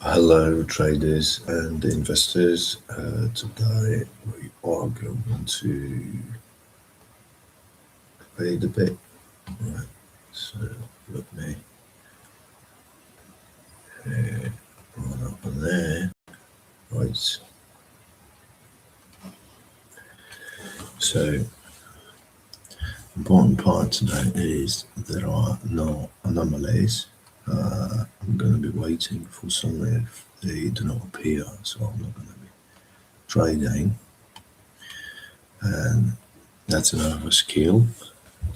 Hello, traders and investors. Today we are going to trade a bit. Right, so let me run up on there. Right, so important part today is there are no anomalies. I'm going to be waiting for some if they do not appear, so I'm not going to be trading, and that's another skill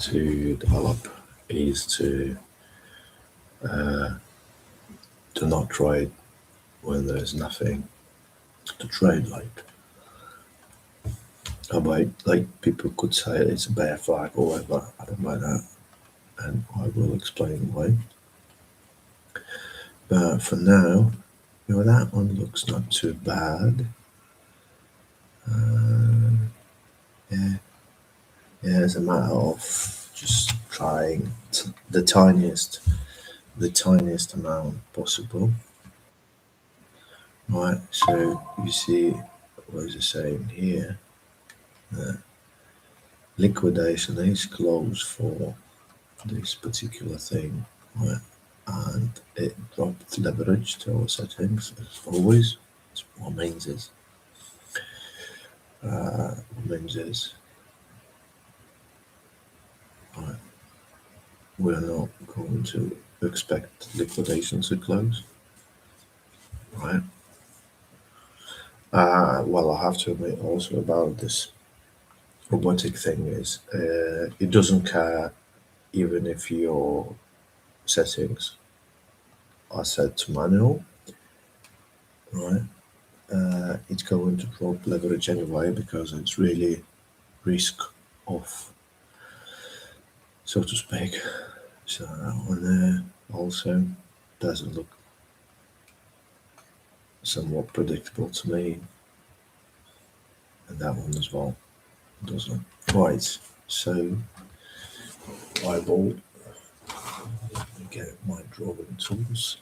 to develop is to do not trade when there's nothing to trade. Like people could say it's a bear flag or whatever. I don't like that, and I will explain why. But for now, that one looks not too bad. Yeah, yeah, it's a matter of just trying the tiniest amount possible. Right, so you see, what is it saying here? That liquidation is closed for this particular thing, right? And it dropped leverage to our settings as always. What means is, right, we're not going to expect liquidation to close, right? Well, I have to admit also about this robotic thing is it doesn't care even if your settings are set to manual, right? It's going to drop leverage anyway because it's really risk off, so to speak. So that one there also doesn't look somewhat predictable to me, and that one as well doesn't. Right, so eyeball, let me get my drawing tools.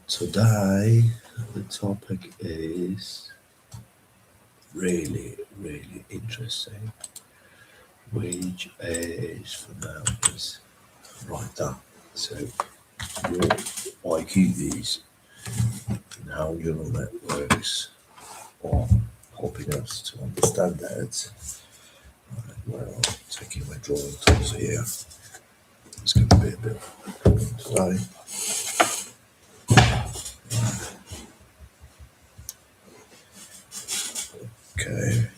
Today the topic is really, really interesting, which is for now is right down. So your IQVs and how neural networks are helping us to understand that. Right, well, taking my drawing tools here. It's going to be a bit of a problem today. Okay.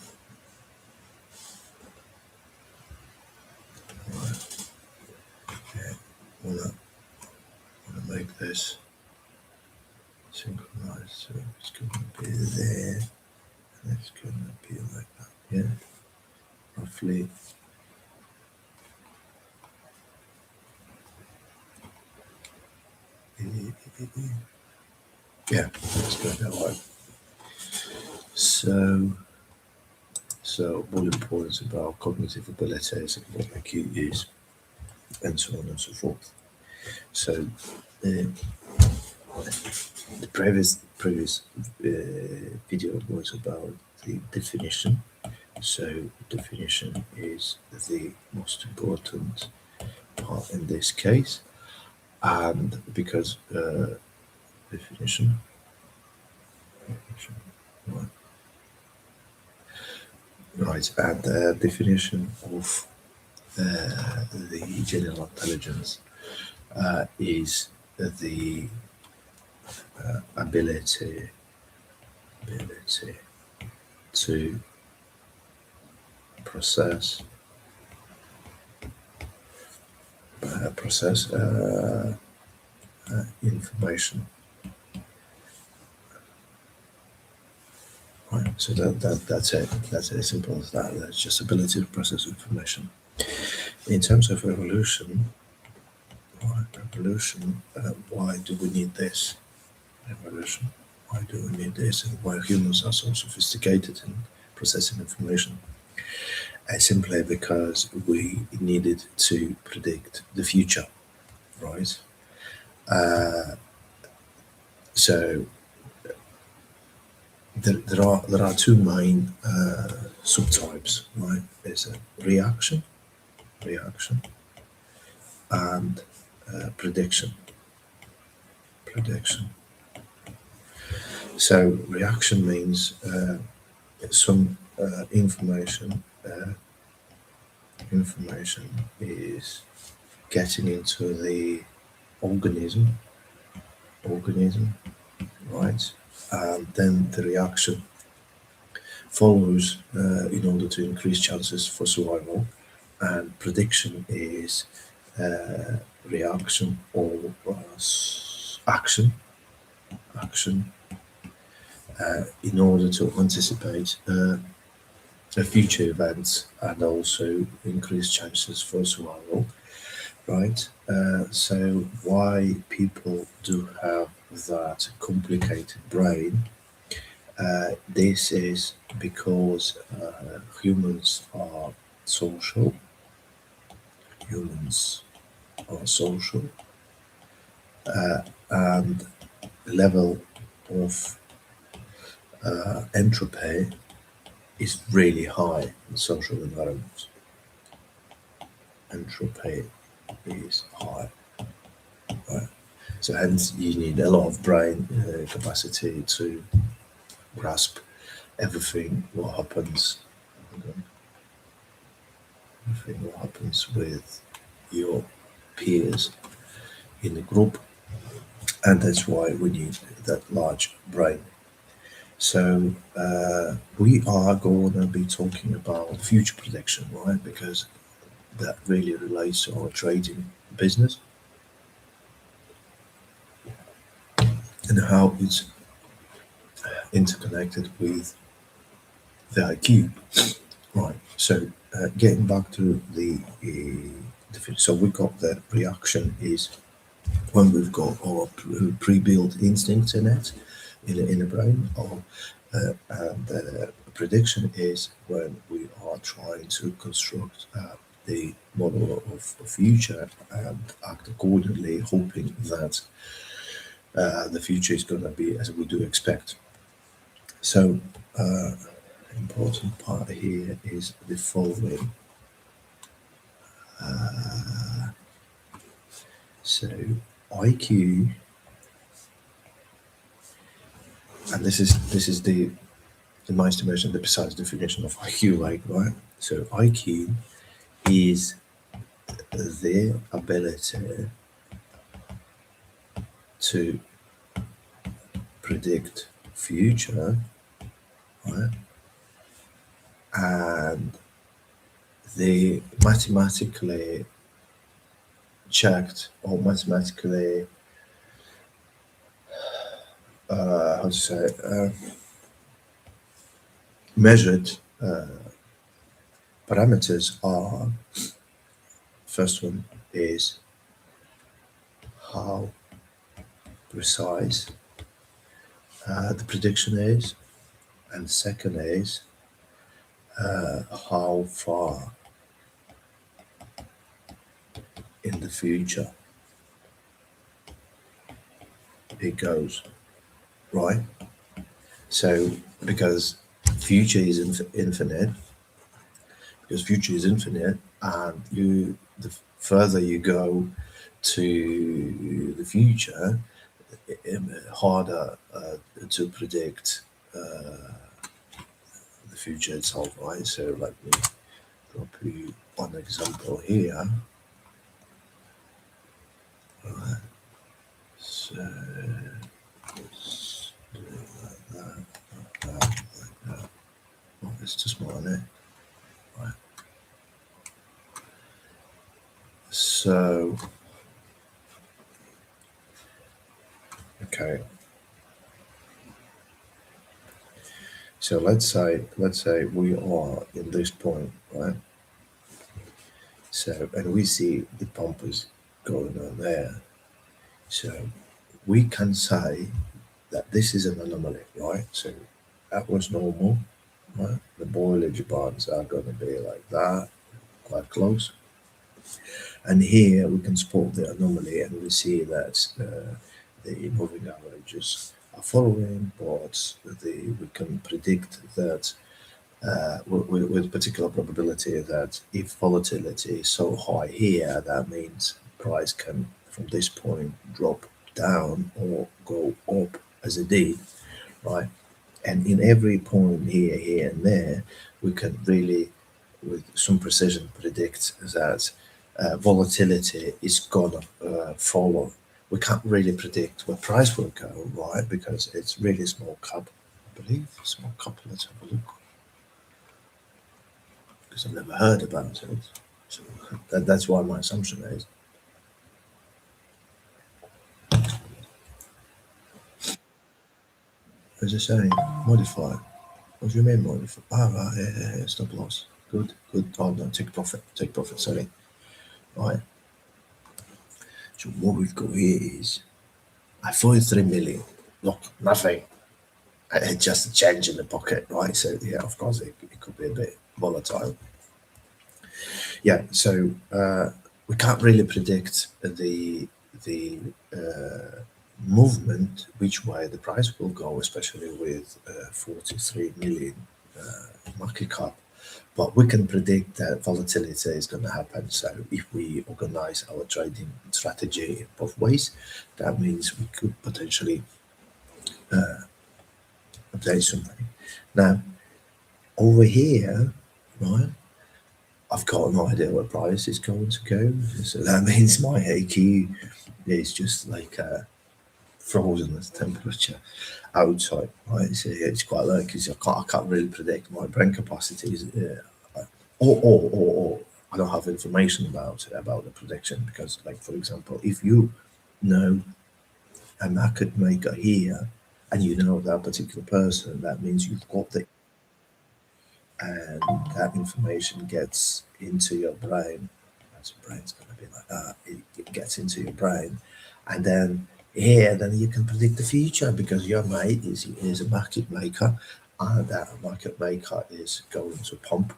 Right. Okay. Wanna make this synchronized, so it's going to be there, and it's going to be like that. Yeah. Roughly. Yeah, it's going to be like. So bullet points about cognitive abilities and what IQ is, and so on and so forth. So the previous video was about the definition. So definition is the most important part in this case, and because definition, right, and definition of the general intelligence is the ability to process information. Right. So that's it. That's as simple as that. That's just ability to process information. In terms of evolution, why do we need this? Evolution. Why do we need this? And why humans are so sophisticated in processing information? Simply because we needed to predict the future, right? So there are two main subtypes, right? There's a reaction, and prediction. Prediction. So reaction means some information is getting into the organism, right? And then the reaction follows in order to increase chances for survival. And prediction is reaction or action in order to anticipate future events and also increase chances for survival, right? So why people do have that complicated brain? This is because humans are social. Humans are social, and level of entropy is really high in social environments. Entropy is high, right? So hence you need a lot of brain capacity to grasp everything what happens, everything what happens with your peers in the group, and that's why we need that large brain. So we are going to be talking about future prediction, right? Because that really relates to our trading business and how it's interconnected with the IQ, right? So getting back to so we got the reaction is when we've got our pre-built instincts in it, in the brain, or and the prediction is when we are trying to construct the model of the future and act accordingly, hoping that the future is going to be as we do expect. So, important part here is the following. So, IQ, and this is the in my estimation the precise definition of IQ, right? So, IQ is the ability to predict future, right? And the mathematically checked or mathematically how to say measured parameters are, first one is how precise the prediction is, and second is how far in the future it goes, right? So because future is infinite, and the further you go to the future, harder to predict the future itself, right? So let me drop you one example here. Right. So let's do it like that. Oh, it's too small, isn't it? Right. So okay. So let's say we are in this point, right? So and we see the pump is going on there. So we can say that this is an anomaly, right? So that was normal, right? The boilage bonds are going to be like that, quite close. And here we can spot the anomaly and we see that the moving averages are following, but we can predict that with particular probability that if volatility is so high here, that means price can from this point drop down or go up as it did, right? And in every point here, here, and there, we can really, with some precision, predict that volatility is gonna follow. We can't really predict where price will go, right? Because it's really small cap, I believe. Small cap. Let's have a look, because I've never heard about it. So that's why my assumption is. As I say, modify. What do you mean modify? Ah, right, yeah, stop loss. Good, good. Oh no, take profit. Sorry. Right. So what we've got here is I 43 million. Look, nothing. Just a change in the pocket, right? So yeah, of course it could be a bit volatile. Yeah. So we can't really predict the movement, which way the price will go, especially with 43 million market cap. But we can predict that volatility is going to happen. So if we organize our trading strategy in both ways, that means we could potentially update something. Now, over here, right, I've got no idea where price is going to go. So that means my AQ is just like frozen as temperature outside, right? So yeah, it's quite low because I can't really predict my brain capacity. Or I don't have information about the prediction because, like for example, if you know a market maker here and you know that particular person, that means you've got the and that information gets into your brain. That's brain's gonna be like that. It gets into your brain, and then then you can predict the future because your mate is a market maker, and that market maker is going to pump,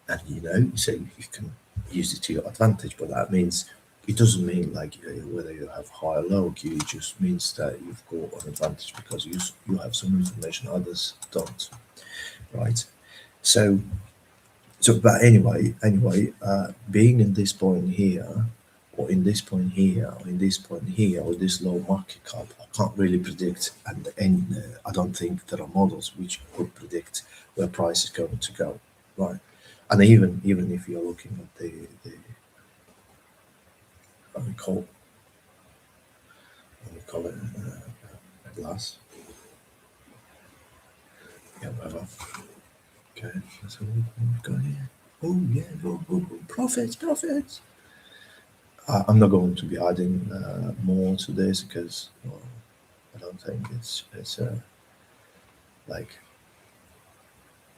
and so you can use it to your advantage. But that means it doesn't mean like whether you have high or low Q. It just means that you've got an advantage because you have some information others don't, right? So but being in this point here, or in this point here, or in this point here, or this low market cap, I can't really predict, and I don't think there are models which could predict where price is going to go, right? And even if you're looking at the what we call it a glass, yeah, whatever. Okay, that's what we've got here. Oh yeah, profits. I'm not going to be adding more to this because I don't think it's like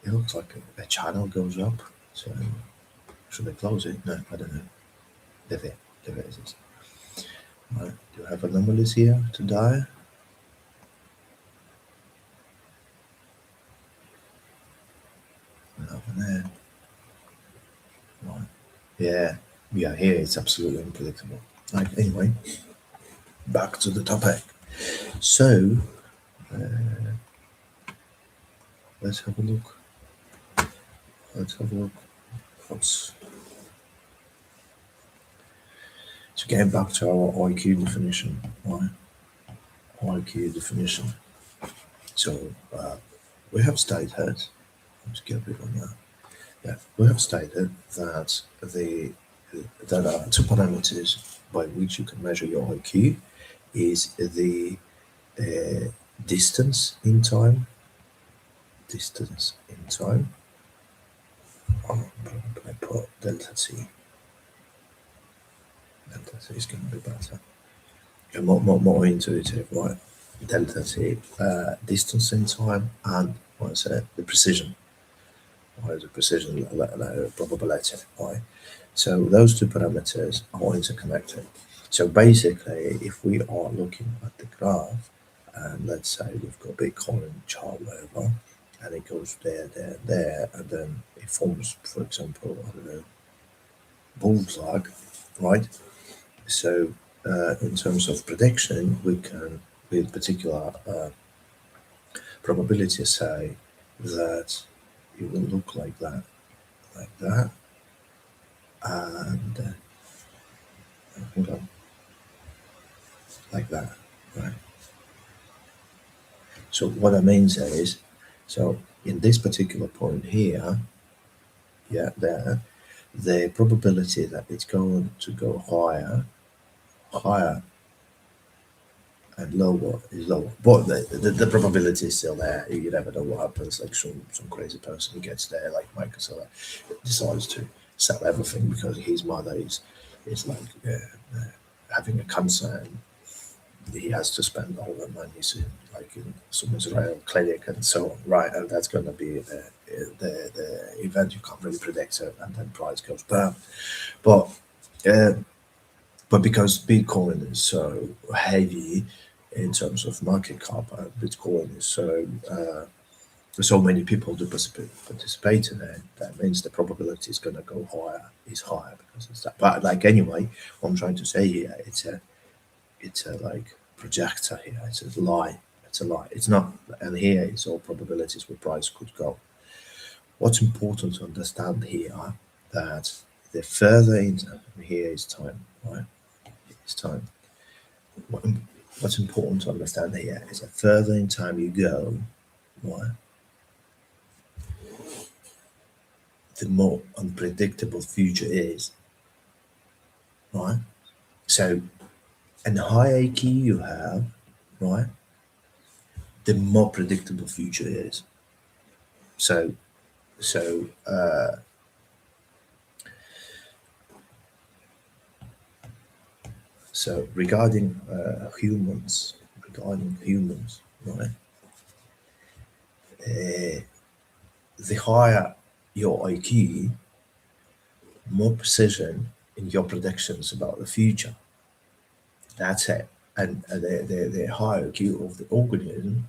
it looks like a channel goes up. So should I close it? No, I don't know. Leave it as is. Right. Do you have anomalies here to die? Nothing there. Right. Yeah. Yeah. Here it's absolutely unpredictable. Right. Anyway, back to the topic. So let's have a look. Let's have a look. What's So getting back to our IQ definition, right? IQ definition. So we have stated, let's get a bit on that. Yeah, we have stated that there are two parameters by which you can measure your IQ is the uh, distance in time. Distance in time. Oh, probably put delta t. Delta t is going to be better. Yeah, more intuitive, right? Delta t, distance in time, and what is it? The precision. Right, the precision probability. Right. So those two parameters are interconnected. So basically, if we are looking at the graph, and let's say we've got Bitcoin chart, whatever, and it goes there, and then it forms, for example, I don't know, bull flag, right? So in terms of prediction, we can with particular probability say that it will look like that, and hold on, like that, right? So what I mean is, so in this particular point here, yeah, there, the probability that it's going to go higher and lower is lower, but the probability is still there. You never know what happens. Like some crazy person who gets there, like Michael Saylor, decides to sell everything because his mother is like having a cancer, and he has to spend all the money like in some Israel clinic and so on, right? And that's going to be the event you can't really predict, so, and then price goes down. But uh, but because Bitcoin is so heavy in terms of market cap, and Bitcoin is so many people do participate in it, that means the probability is going to go higher because it's that. But like anyway, what I'm trying to say here, it's a like projector here. It's a lie. It's a lie. It's not. And here it's all probabilities where price could go. What's important to understand here that the further into here is time, right? It's time. What's important to understand here is that further in time you go, right, the more unpredictable future is, right? So, and the higher IQ you have, right, the more predictable future is. So, so, so regarding humans, right, the higher your IQ, more precision in your predictions about the future. That's it. And the higher IQ of the organism,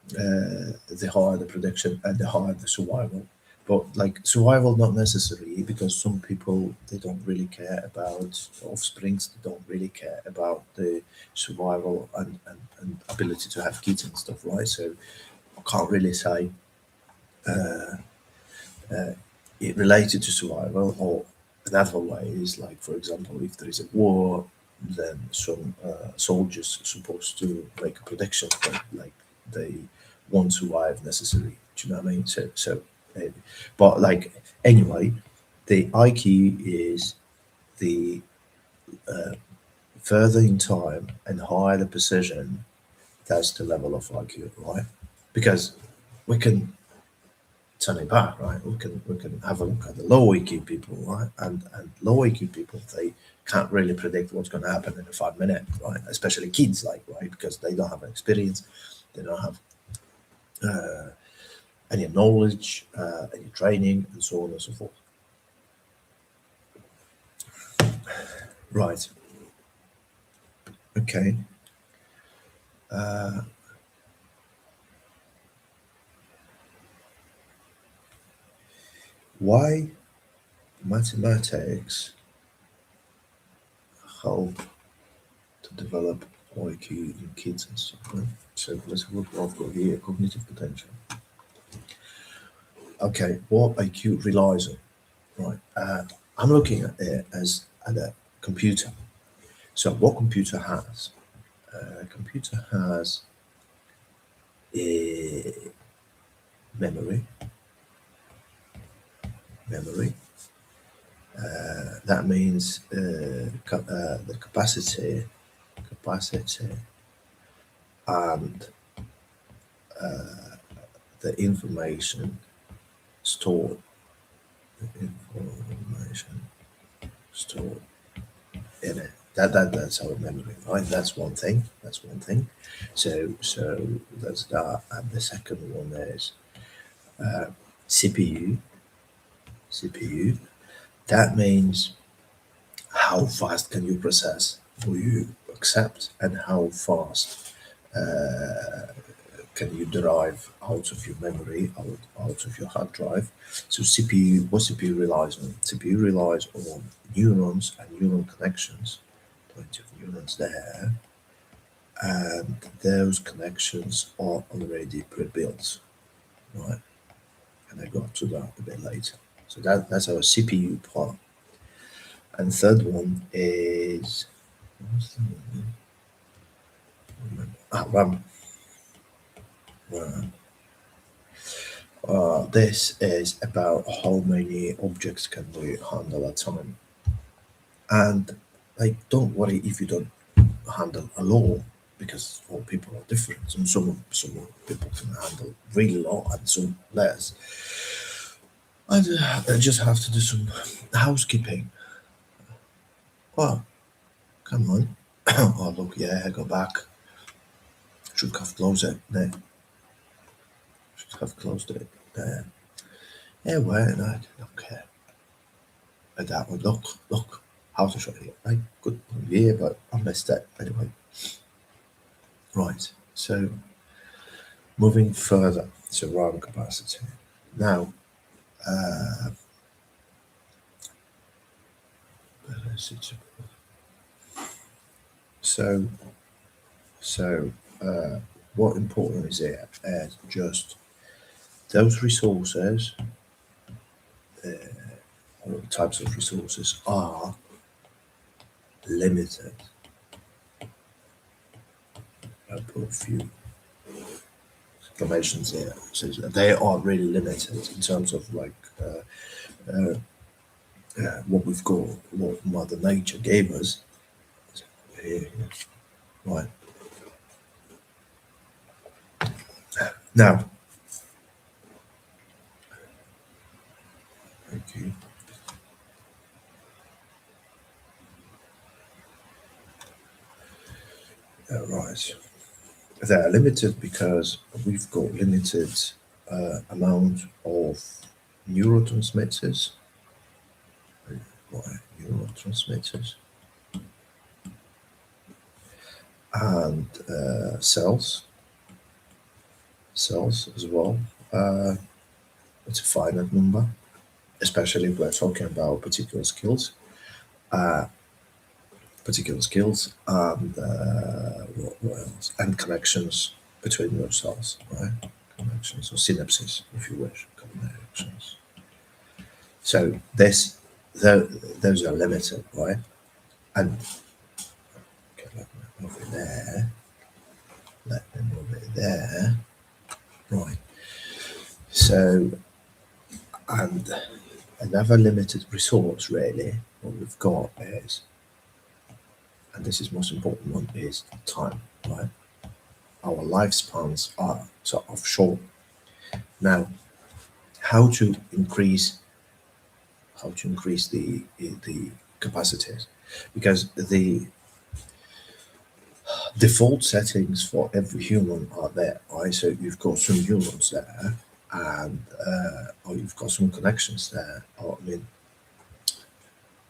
the higher the prediction and the higher the survival. But like survival, not necessarily, because some people they don't really care about offsprings. They don't really care about the survival and ability to have kids and stuff, right? So I can't really say it related to survival. Or another way is like, for example, if there is a war, then some soldiers are supposed to make a prediction that like they won't survive necessarily. Do you know what I mean? But like anyway, the IQ is the further in time and higher the precision. That's the level of IQ, right? Because we can turn it back, right? We can have a look at the low IQ people, right? And low IQ people, they can't really predict what's going to happen in a 5 minute, right? Especially kids, like, right, because they don't have experience, they don't have any knowledge, any training, and so on and so forth. Right. Okay. Why mathematics help to develop IQ in kids and stuff, right? So let's look what I've got here, cognitive potential. Okay, what IQ relies on, right? I'm looking at it as at a computer. So what computer has? Computer has a memory. That means the capacity and the information stored. Stored in it. That's our memory, right? That's one thing. So that's that. And the second one is CPU. CPU. That means how fast can you process, will you accept, and how fast can you derive out of your memory, out of your hard drive. So CPU, what CPU relies on? CPU relies on neurons and neural connections, plenty of neurons there, and those connections are already pre-built, right? And I got to that a bit later. So that's our CPU part. And third one is what's the name? RAM. RAM. This is about how many objects can we handle at a time. And like, don't worry if you don't handle a lot, because all people are different. And some people can handle really lot and some less. I just have to do some housekeeping. Oh, come on. Oh, look, yeah, I got back. Should have closed it. There. Should have closed it. There. Yeah, why not? Okay. Like that one. Look. How to show it. Right? Good idea, but I missed it. Anyway. Right. So, moving further. So, RAM capacity. Now, uh, so, so, what important is it? Just those resources, or types of resources, are limited. I put a few exclamations here. So they are really limited in terms of like what we've got, what Mother Nature gave us. Here, right now, okay. Right. They are limited because we've got limited amount of neurotransmitters. Right, neurotransmitters and cells as well. Uh, it's a finite number, especially if we're talking about particular skills, and what else? And connections between those cells, right? Connections or synapses, if you wish, connections. So those are limited, right? And okay, let me move it there. Let me move it there. Right. So, and another limited resource, really, what we've got is, and this is most important one, is time, right? Our lifespans are sort of short. Now, how to increase the capacities? Because the default settings for every human are there, right? So you've got some neurons there, and or you've got some connections there. Or, I mean,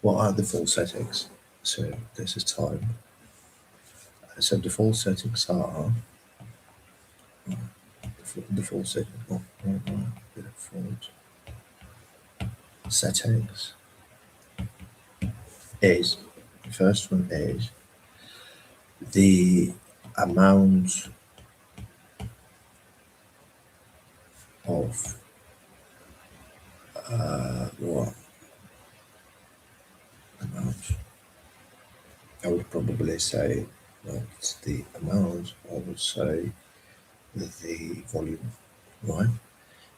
what are default settings? So this is time. So default settings are default settings. Default settings is the first one is the amount of what amount? I would probably say not the amount. I would say the volume, right?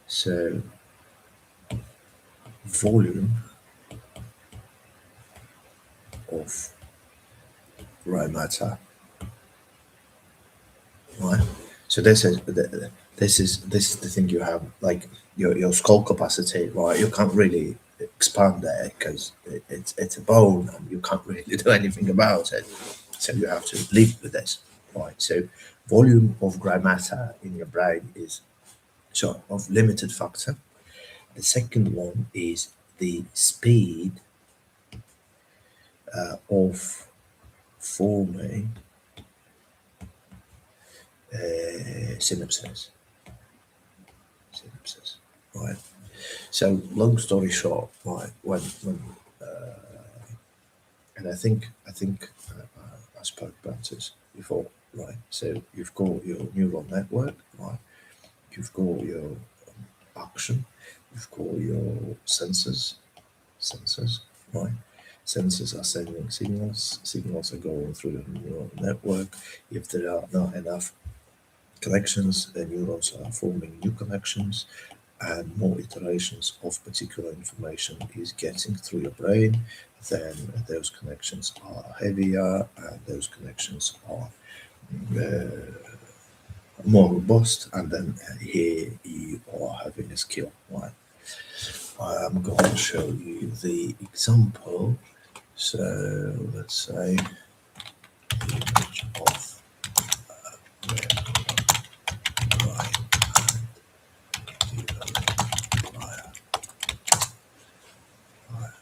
So volume of gray matter, right? So this is the thing you have, like your skull capacity, right? You can't really expand there because it's a bone and you can't really do anything about it. So you have to live with this, right? So volume of gray matter in your brain is sort of limited factor. The second one is the speed of forming synapses. Synapses, right? So, long story short, right? When and I think I spoke about this before. right? So you've got your neural network, right? You've got your action, you've got your sensors, right? Sensors are sending signals, signals are going through the neural network. If there are not enough connections, the neurons are forming new connections, and more iterations of particular information is getting through your brain, then those connections are heavier and those connections are uh, more robust, and then here you are having a skill, right? I'm going to show you the example. So let's say image of right and multiply. Right,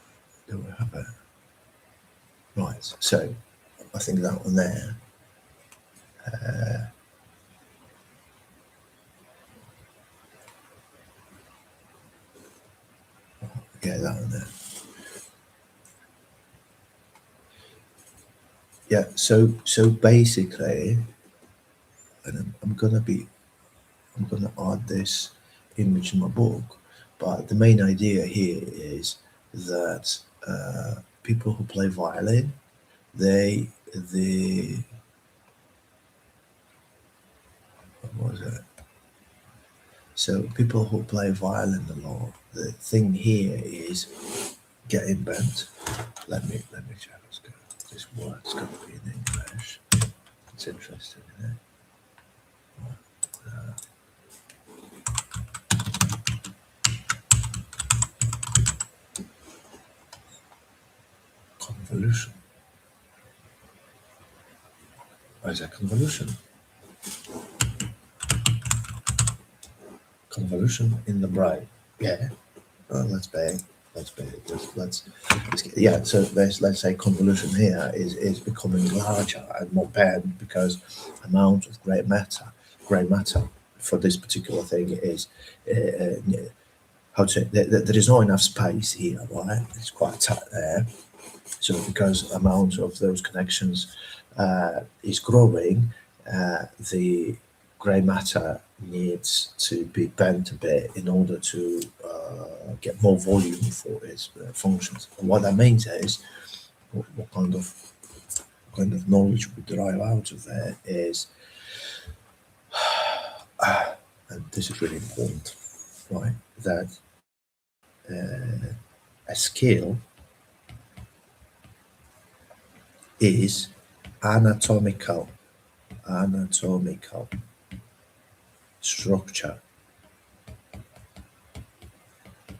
do we have it? Right, so I think that one there. Yeah, that one there. Yeah, so basically, and I'm gonna add this image in my book, but the main idea here is that people who play violin, the what was it? So people who play violin a lot, the thing here is getting bent. Let me check. Let's go. This word's going to be in English. It's interesting, isn't it? Convolution. What is a convolution? Convolution in the brain. Yeah. Let's be. Yeah. So let's say convolution here is becoming larger and more bent because amount of grey matter for this particular thing is how to say there is not enough space here, right? It's quite tight there. So because amount of those connections is growing, the grey matter needs to be bent a bit in order to get more volume for its functions. And what that means is, what kind of knowledge we derive out of there is, and this is really important, right? That a skill is anatomical structure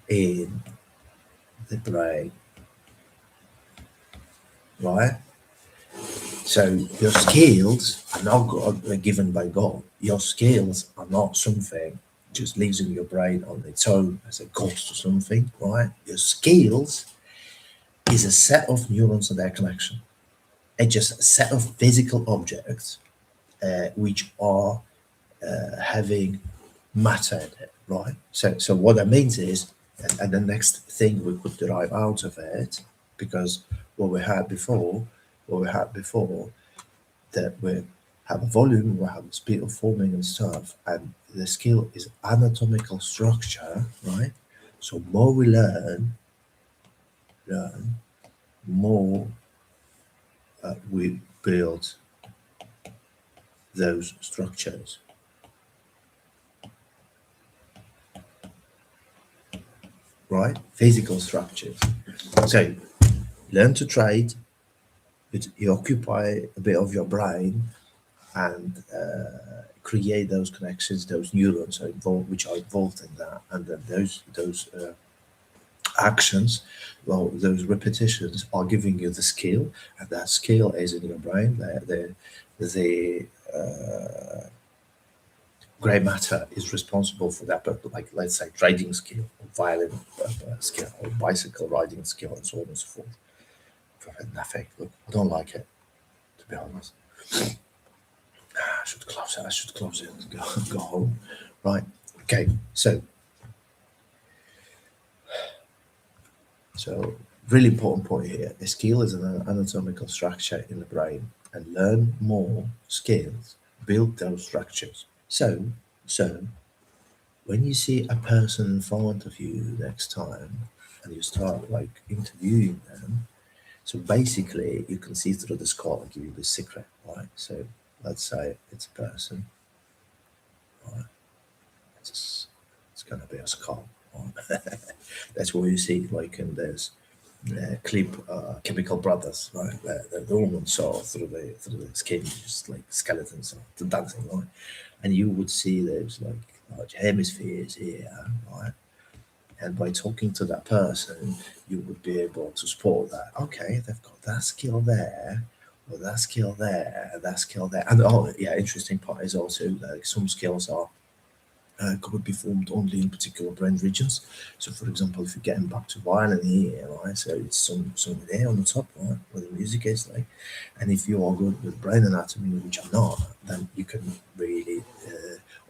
in the brain, right? So your skills are not given by God. Your skills are not something just lives in your brain on its own as a ghost or something, right? Your skills is a set of neurons and their connection. It's just a set of physical objects which are having matter in it, right? So what that means is, and the next thing we could derive out of it, because what we had before, that we have a volume, we have a speed of forming and stuff, and the skill is anatomical structure, right? So more we learn, more we build those structures, right? Physical structures. So learn to trade, you occupy a bit of your brain and create those connections, those neurons are involved, which are involved in that, and then those actions, well, those repetitions are giving you the skill, and that skill is in your brain. The grey matter is responsible for that, but like let's say trading skill, or violin skill, or bicycle riding skill, and so on and so forth. Nothing. Look, I don't like it, to be honest. I should close it. I should close it and go home. Right. Okay. So really important point here. A skill is an anatomical structure in the brain, and learn more skills, build those structures. So when you see a person in front of you next time and you start like interviewing them, so basically you can see through the skull and give you the secret, right? So let's say it's a person, right? It's gonna be a skull, right? That's what you see like in this clip, Chemical Brothers, right? The woman saw through the skin, just like skeletons dancing, right? And you would see those like large hemispheres here, right? And by talking to that person, you would be able to spot that, okay, they've got that skill there, or that skill there, and that skill there. And oh, yeah, interesting part is also like some skills are could be formed only in particular brain regions. So, for example, if you're getting back to violin here, right, so it's some there on the top, right, where the music is, like, and if you are good with brain anatomy, which I'm not, then you can really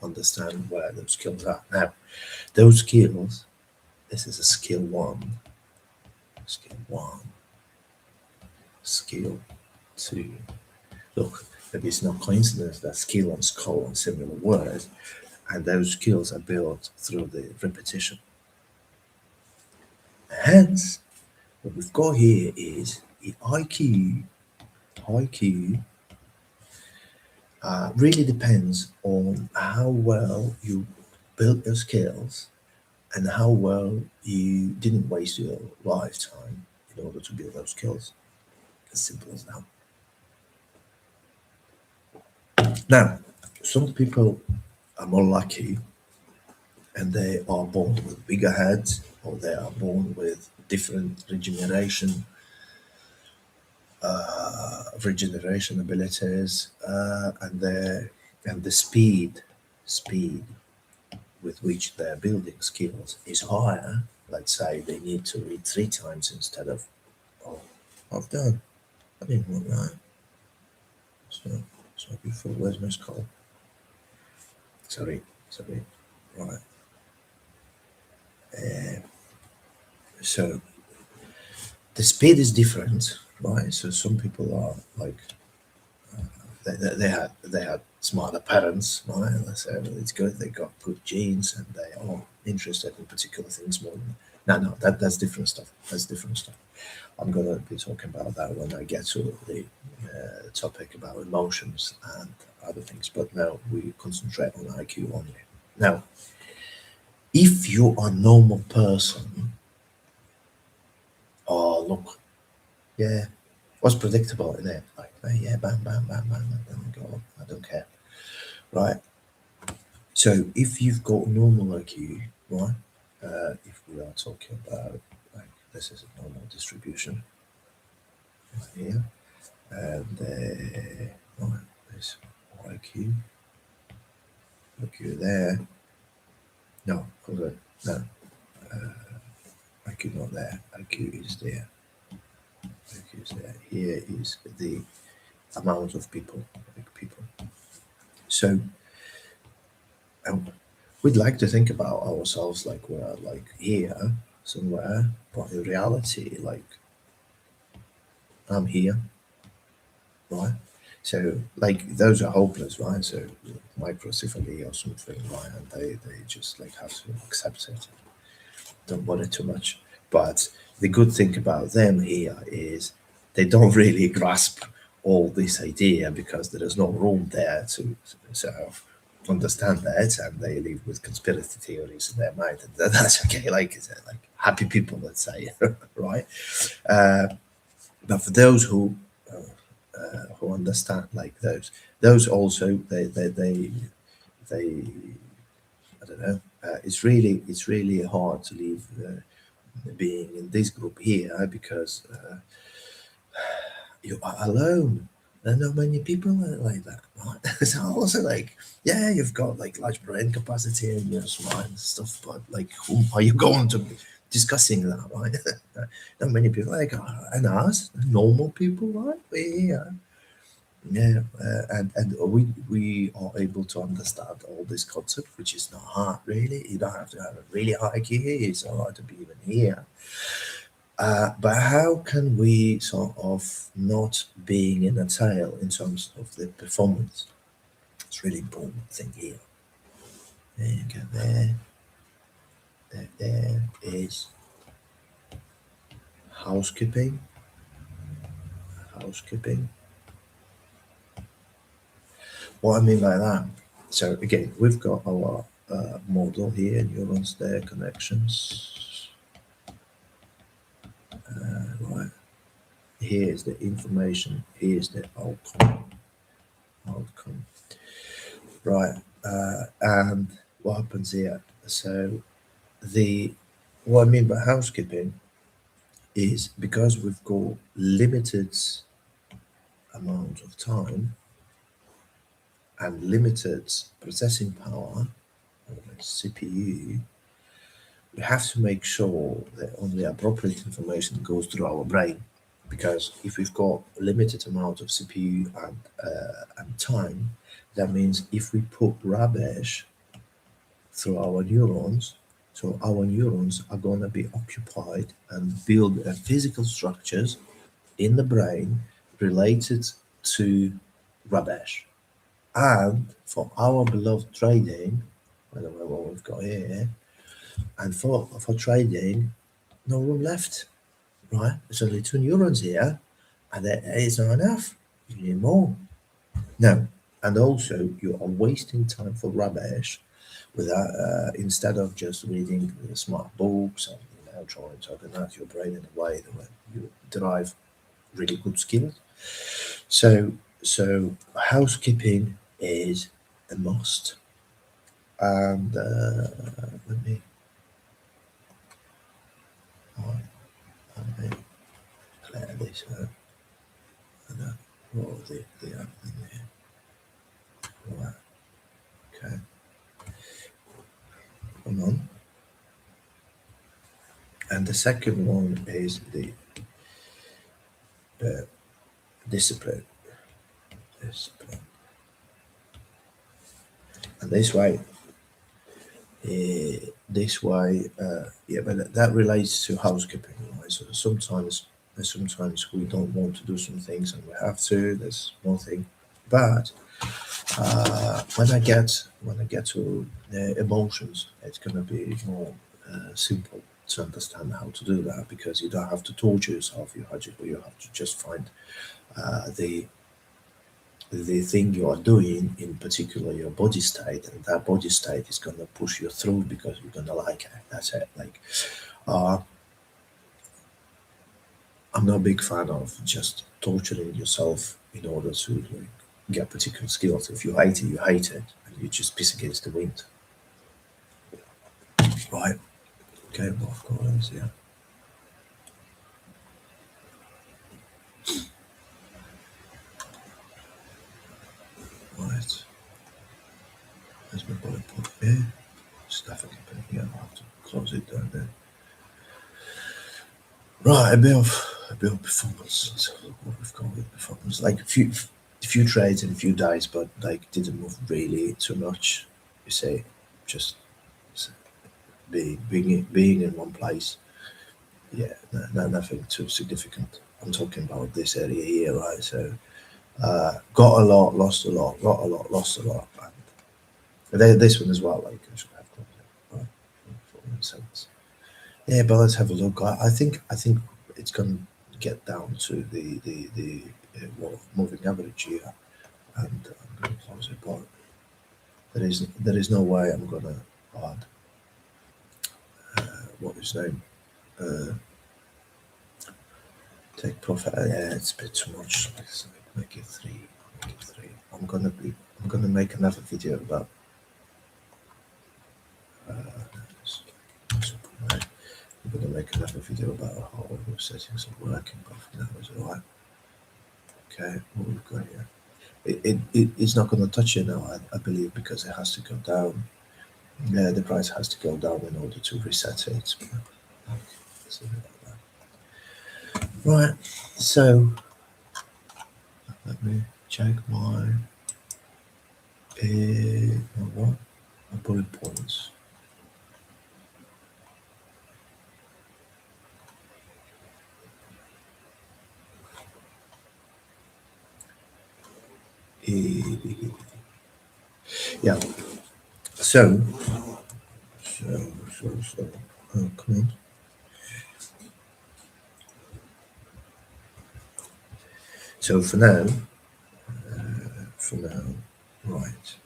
understand where those skills are. Now, those skills, this is a skill one, skill two. Look, maybe it's not coincidence that skill and skull are similar words, and those skills are built through the repetition. Hence, what we've got here is the IQ. IQ really depends on how well you built your skills and how well you didn't waste your lifetime in order to build those skills. As simple as that. Now, some people are more lucky and they are born with bigger heads or they are born with different regeneration abilities, and the speed with which they're building skills is higher. Let's say they need to read three times instead of, oh, I've done. I didn't want that. So before, where's my skull? Sorry. Right. So the speed is different, right? So some people are like they had smarter parents, right? And they say, well, it's good they got good genes and they are interested in particular things more than no, that's different stuff. That's different stuff. I'm gonna be talking about that when I get to the topic about emotions and other things. But now we concentrate on IQ only. Now, if you are a normal person, oh look, yeah, what's predictable in it? Like, yeah, bam, bam, bam, bam, and then go on. I don't care, right? So if you've got normal IQ, right? If we are talking about like this is a normal distribution right here, and right, there's IQ, IQ there. No, hold on, no, IQ not there. IQ is there. IQ is there. Here is the amount of people, like people. So we'd like to think about ourselves like we're like here somewhere, but in reality, like I'm here, right? So like those are hopeless, right? So microcephaly or something, right? And they just like have to accept it. Don't worry too much. But the good thing about them here is they don't really grasp all this idea because there is no room there to sort of understand that, and they live with conspiracy theories in their mind, and that's okay. Like like happy people, let's say, right? Uh, but for those who understand, like those also they I don't know. It's really hard to leave being in this group here because you are alone. There are not many people like that, right? So also like, yeah, you've got like large brain capacity and you're smart and stuff, but like, whom are you going to be discussing that, right? Not many people like and us, normal people, right? And we are able to understand all this concept, which is not hard really. You don't have to have a really high IQ here. It's not hard to be even here. But how can we sort of not being in a tail in terms of the performance? It's really important thing here. There you go. There is housekeeping. Housekeeping. What I mean by that. So again, we've got our model here, neurons there, connections. Right. Here's the information. Here's the outcome. Outcome. Right. And what happens here? So what I mean by housekeeping is because we've got limited amount of time and limited processing power, or CPU, we have to make sure that only appropriate information goes through our brain. Because if we've got a limited amount of CPU and time, that means if we put rubbish through our neurons, so our neurons are going to be occupied and build physical structures in the brain related to rubbish. And for our beloved trading, by the way, what we've got here, and for trading, no room left, right? There's only two neurons here, and that is not enough. You need more. No, and also you are wasting time for rubbish without instead of just reading the smart books and trying to organize your brain in a way that you derive really good skills. So housekeeping is a must. And let me clear this out. And what the other thing here? Right. Okay. Come on. And the second one is the discipline. Discipline. And yeah, but that relates to housekeeping, right? So sometimes we don't want to do some things and we have to. There's one thing, but when I get to emotions, it's gonna be more simple to understand how to do that because you don't have to torture yourself. You have to just find the thing you are doing, in particular your body state, and that body state is gonna push you through because you're gonna like it. That's it. Like, uh, I'm not a big fan of just torturing yourself in order to like, get particular skills. If you hate it, you hate it, and you just piss against the wind. Right. Okay, well, of course, yeah. Right. There's my bullet point here. Stuff I can here. I'll have to close it down there. Right, a bit of performance. Let's have a look what we've got with performance. Like a few trades and a few dice, but like didn't move really too much. You say, just being in one place. Yeah, nothing too significant. I'm talking about this area here, right? So got a lot, lost a lot, got a lot, lost a lot, and this one as well. Like I should have closed it, right? Performance. Yeah, but let's have a look. I think it's going to get down to the moving average here, and I'm going to close it. But there is no way I'm going to add what is name take profit. Yeah, it's a bit too much. Let's make it three. Make it three. I'm gonna make another video about. I'm gonna make another video about how the settings are working, but for now it's alright. Okay, what we've got here. It's not going to touch it now, I believe, because it has to go down. Yeah, the price has to go down in order to reset it. Right, so let me check my my bullet points. Yeah. So. Oh, come on. So for now, right.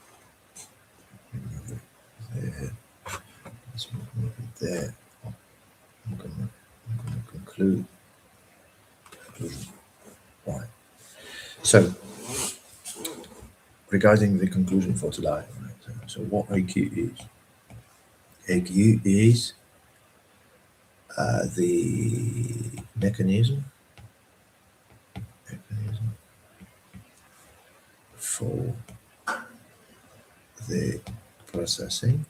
There. Let's move it there. I'm gonna conclude. Right. So regarding the conclusion for today, right? So what AQ is? AQ is the mechanism for the processing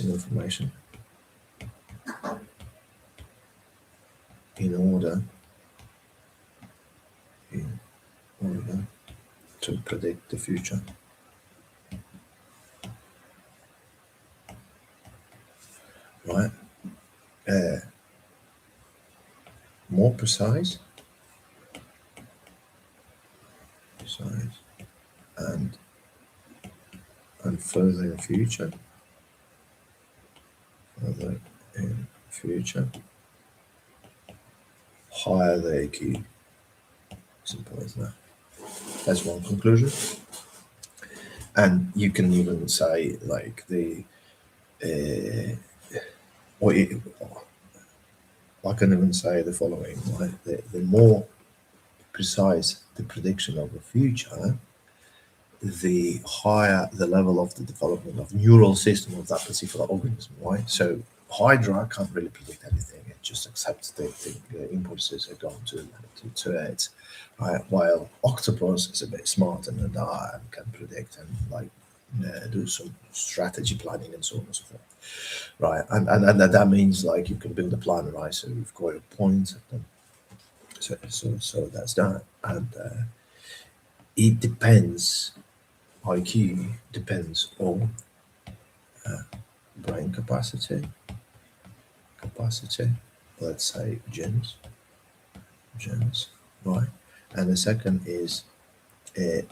information in order in order to predict the future. Right? More precise, and further in future, higher the AQ. Simple as that. That's one conclusion. And you can even say like or I can even say the following: right? The more precise the prediction of the future, the higher the level of the development of neural system of that particular organism, right? So Hydra can't really predict anything; it just accepts the impulses are going to it, right? While octopus is a bit smarter than that and can predict and like do some strategy planning and so on and so forth, right? And that means like you can build a plan, right? So you've got a point, and so that's that, and it depends. IQ depends on brain capacity, let's say genes, right? And the second is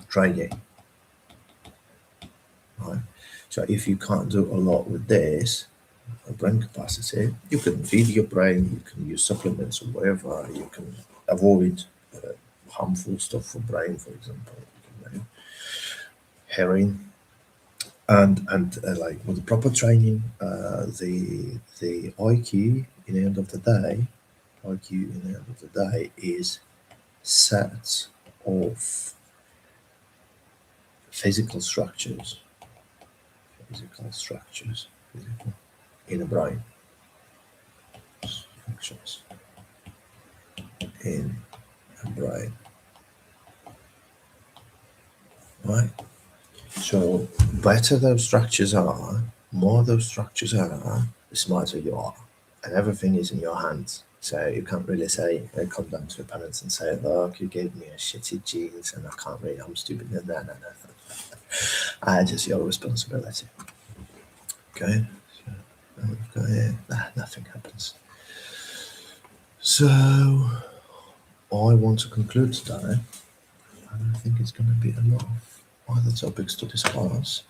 training, right? So if you can't do a lot with this brain capacity, you can feed your brain, you can use supplements or whatever, you can avoid harmful stuff for brain, for example, heroin, and like with the proper training, the IQ in the end of the day, is sets of physical structures, physical in the brain, structures in the brain, right? So better those structures are, more those structures are, the smarter you are, and everything is in your hands. So you can't really say, come down to your parents and say, look, you gave me a shitty genes and I can't read, I'm stupid. No. Just your responsibility. Okay? So, nothing happens. So, I want to conclude today, and I think it's going to be a lot of other topics to discuss.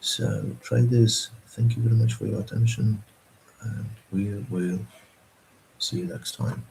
So, traders, thank you very much for your attention, and we will see you next time.